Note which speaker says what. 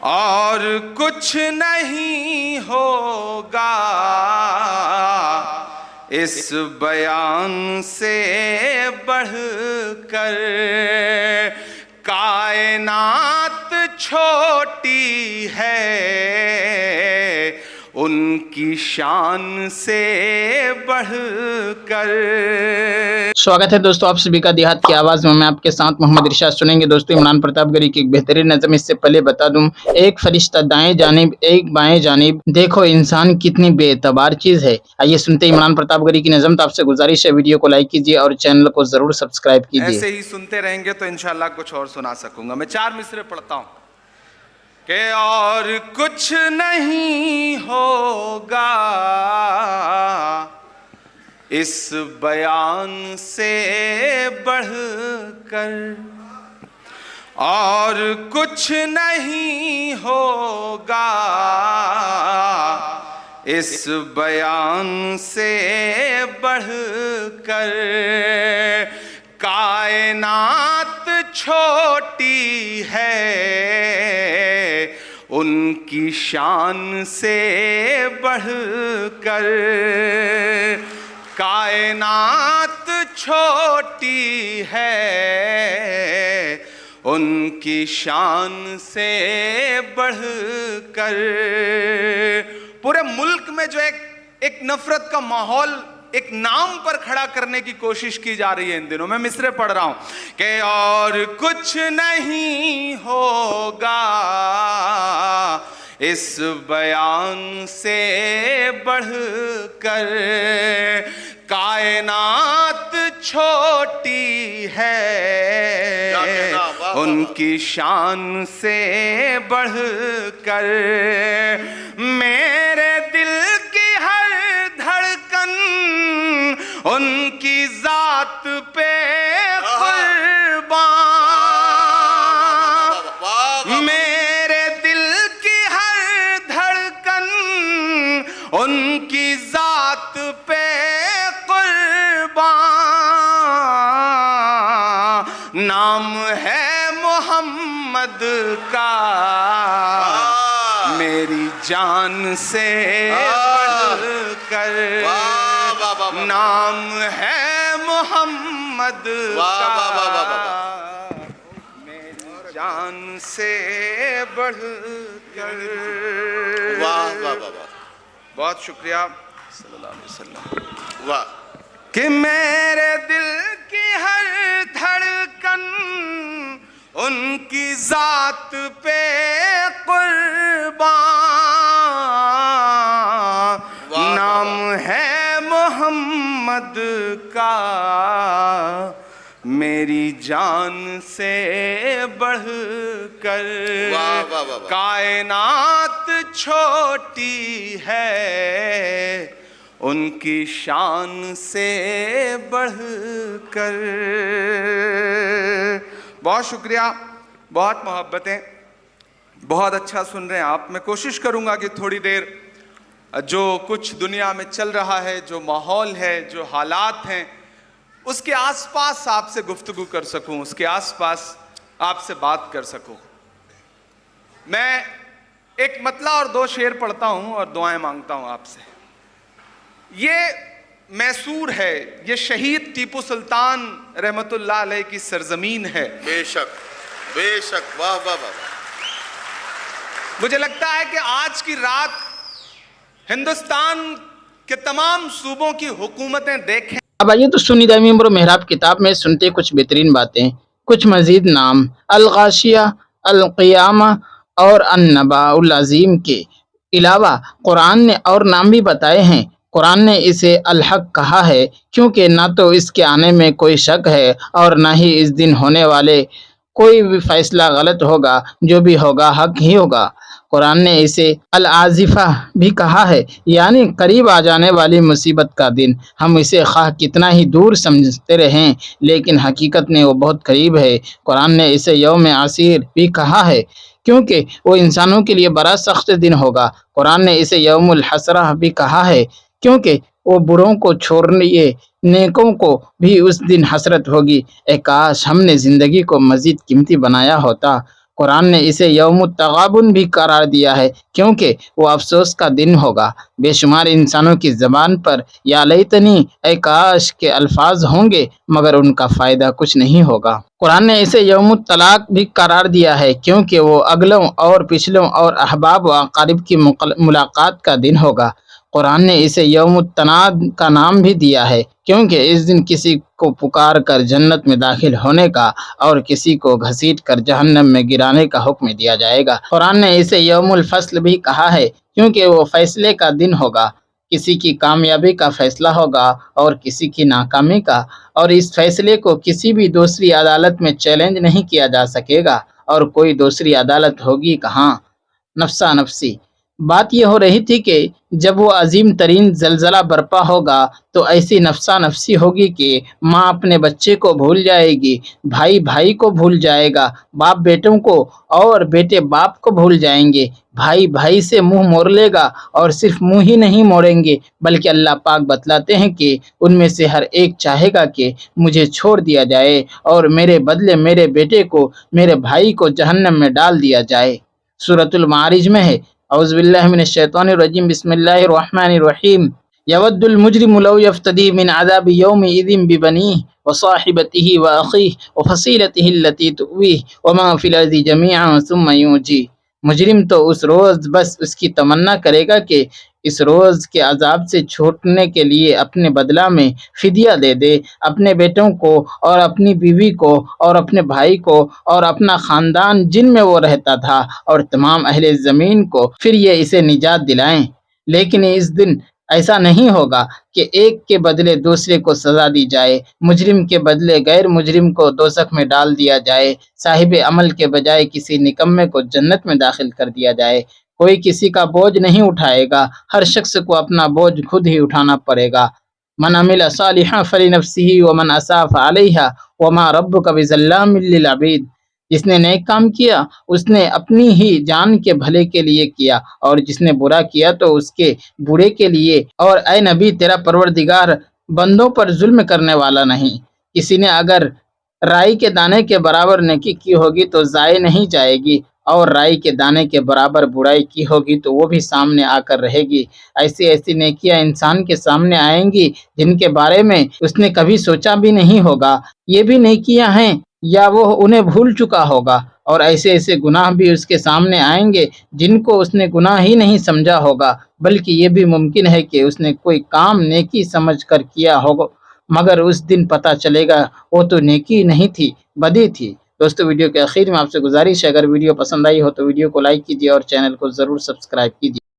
Speaker 1: اور کچھ نہیں ہوگا اس بیان سے بڑھ کر، کائنات چھوٹی ہے ان کی شان سے بڑھ کر۔
Speaker 2: سواگت ہے دوستو آپ سبھی کا دیہات کی آواز میں آپ کے ساتھ محمد ارشاد۔ سنیں گے دوستو عمران پرتاپ گری کی ایک بہترین نظم۔ اس سے پہلے بتا دوں، ایک فرشتہ دائیں جانب ایک بائیں جانب، دیکھو انسان کتنی بے اعتبار چیز ہے۔ آئیے سنتے ہیں عمران پرتاپ گری کی نظم۔ تو آپ سے گزارش ہے ویڈیو کو لائک کیجیے اور چینل کو ضرور سبسکرائب کیجیے۔
Speaker 1: ایسے ہی سنتے رہیں گے تو انشاءاللہ کچھ اور سنا سکوں گا۔ میں 4 مصرے پڑھتا ہوں کہ اور کچھ نہیں ہوگا اس بیان سے بڑھ کر، اور کچھ نہیں ہوگا اس بیان سے بڑھ کر، کائنات چھوٹی ہے ان کی شان سے بڑھ کر، کائنات چھوٹی ہے ان کی شان سے بڑھ کر۔ پورے ملک میں جو ایک نفرت کا ماحول ایک نام پر کھڑا کرنے کی کوشش کی جا رہی ہے ان دنوں، میں مصرے پڑھ رہا ہوں کہ اور کچھ نہیں ہوگا اس بیان سے بڑھ کر، کائنات چھوٹی ہے ان کی شان سے بڑھ کر، میرے دل کی ہر دھڑکن ان کی ذات پہ قربان، میرے دل کی ہر دھڑکن ان کی ذات پہ قربان، نام ہے محمد کا میری جان سے بڑھ کر، نام ہے محمد کا میری جان سے بڑھ کر۔ بہت شکریہ صلی اللہ علیہ وسلم۔ واہ کہ میرے دل کی ہر دھڑکن ان کی ذات پہ قربان، نام ہے محمد کا میری جان سے بڑھ کر، کائنات چھوٹی ہے ان کی شان سے بڑھ کر۔ بہت شکریہ، بہت محبتیں، بہت اچھا سن رہے ہیں آپ۔ میں کوشش کروں گا کہ تھوڑی دیر جو کچھ دنیا میں چل رہا ہے، جو ماحول ہے، جو حالات ہیں، اس کے آس پاس آپ سے گفتگو کر سکوں، اس کے آس پاس آپ سے بات کر سکوں۔ میں ایک مطلع اور 2 شعر پڑھتا ہوں اور دعائیں مانگتا ہوں آپ سے۔ یہ میسور ہے، یہ شہید ٹیپو سلطان رحمت اللہ علیہ کی سرزمین ہے۔
Speaker 3: بے شک بے شک، واہ واہ واہ۔
Speaker 1: مجھے لگتا ہے کہ آج کی رات ہندوستان کے تمام صوبوں کی حکومتیں دیکھیں۔
Speaker 2: اب آئیے تو سنی دائمی امر و محراب کتاب میں سنتے کچھ بہترین باتیں، کچھ مزید نام الغاشیہ، القیامہ اور النباء العظیم کے علاوہ قرآن نے اور نام بھی بتائے ہیں۔ قرآن نے اسے الحق کہا ہے کیونکہ نہ تو اس کے آنے میں کوئی شک ہے اور نہ ہی اس دن ہونے والے کوئی بھی فیصلہ غلط ہوگا، جو بھی ہوگا حق ہی ہوگا۔ قرآن نے اسے العازفہ بھی کہا ہے، یعنی قریب آ جانے والی مصیبت کا دن۔ ہم اسے خواہ کتنا ہی دور سمجھتے رہیں لیکن حقیقت میں وہ بہت قریب ہے۔ قرآن نے اسے یوم عسیر بھی کہا ہے کیونکہ وہ انسانوں کے لیے بڑا سخت دن ہوگا۔ قرآن نے اسے یوم الحسرہ بھی کہا ہے کیونکہ وہ بروں کو چھوڑنے نیکوں کو بھی اس دن حسرت ہوگی۔ اے کاش ہم نے زندگی کو مزید قیمتی بنایا ہوتا قرآن نے اسے یوم التغابن بھی قرار دیا ہے کیونکہ وہ افسوس کا دن ہوگا۔ بے شمار انسانوں کی زبان پر یا لیتنی، اے کاش کے الفاظ ہوں گے، مگر ان کا فائدہ کچھ نہیں ہوگا۔ قرآن نے اسے یوم الطلاق بھی قرار دیا ہے کیونکہ وہ اگلوں اور پچھلوں اور احباب و اقارب کی ملاقات کا دن ہوگا۔ قرآن نے اسے یوم التناد کا نام بھی دیا ہے کیونکہ اس دن کسی کو پکار کر جنت میں داخل ہونے کا اور کسی کو گھسیٹ کر جہنم میں گرانے کا حکم دیا جائے گا۔ قرآن نے اسے یوم الفصل بھی کہا ہے کیونکہ وہ فیصلے کا دن ہوگا، کسی کی کامیابی کا فیصلہ ہوگا اور کسی کی ناکامی کا، اور اس فیصلے کو کسی بھی دوسری عدالت میں چیلنج نہیں کیا جا سکے گا، اور کوئی دوسری عدالت ہوگی کہاں؟ نفسا نفسی۔ بات یہ ہو رہی تھی کہ جب وہ عظیم ترین زلزلہ برپا ہوگا تو ایسی نفسا نفسی ہوگی کہ ماں اپنے بچے کو بھول جائے گی، بھائی بھائی کو بھول جائے گا، باپ بیٹوں کو اور بیٹے باپ کو بھول جائیں گے، بھائی بھائی سے منہ موڑ لے گا، اور صرف منہ ہی نہیں موڑیں گے بلکہ اللہ پاک بتلاتے ہیں کہ ان میں سے ہر ایک چاہے گا کہ مجھے چھوڑ دیا جائے اور میرے بدلے میرے بیٹے کو، میرے بھائی کو جہنم میں ڈال دیا جائے۔ سورۃ المعارج میں ہے، اعوذ باللہ من الشیطان الرجیم، بسم اللہ الرحمن الرحیم، یود المجرم لو یفتدی من عذاب یومئذ ببنیہ وصاحبتہ واخیہ وفصیلتہ التی تؤویہ ومن فی الارض جمیعا ثم ینجیہ۔ مجرم تو اس روز بس اس کی تمنا کرے گا کہ اس روز کے عذاب سے چھوٹنے کے لیے اپنے بدلہ میں فدیہ دے دے، اپنے بیٹوں کو اور اپنی بیوی کو اور اپنے بھائی کو اور اپنا خاندان جن میں وہ رہتا تھا اور تمام اہل زمین کو، پھر یہ اسے نجات دلائیں۔ لیکن اس دن ایسا نہیں ہوگا کہ ایک کے بدلے دوسرے کو سزا دی جائے، مجرم کے بدلے غیر مجرم کو دوزخ میں ڈال دیا جائے، صاحب عمل کے بجائے کسی نکمے کو جنت میں داخل کر دیا جائے۔ کوئی کسی کا بوجھ نہیں اٹھائے گا، ہر شخص کو اپنا بوجھ خود ہی اٹھانا پڑے گا۔ من عمل صالحا فلنفسہ ومن اساء فعلیہا وما ربک بظلام للعبید۔ جس نے نیک کام کیا اس نے اپنی ہی جان کے بھلے کے لیے کیا، اور جس نے برا کیا تو اس کے برے کے لیے۔ اور اے نبی، تیرا پروردگار بندوں پر ظلم کرنے والا نہیں۔ کسی نے اگر رائی کے دانے کے برابر نیکی کی ہوگی تو ضائع نہیں جائے گی، اور رائی کے دانے کے برابر برائی کی ہوگی تو وہ بھی سامنے آ کر رہے گی۔ ایسی ایسی نیکیاں انسان کے سامنے آئیں گی جن کے بارے میں اس نے کبھی سوچا بھی نہیں ہوگا، یہ بھی نیکیاں ہیں یا وہ انہیں بھول چکا ہوگا، اور ایسے ایسے گناہ بھی اس کے سامنے آئیں گے جن کو اس نے گناہ ہی نہیں سمجھا ہوگا، بلکہ یہ بھی ممکن ہے کہ اس نے کوئی کام نیکی سمجھ کر کیا ہوگا، مگر اس دن پتہ چلے گا وہ تو نیکی نہیں تھی، بدی تھی۔ دوستو، ویڈیو کے آخر میں آپ سے گزارش ہے، اگر ویڈیو پسند آئی ہو تو ویڈیو کو لائک کیجیے اور چینل کو ضرور سبسکرائب کیجیے۔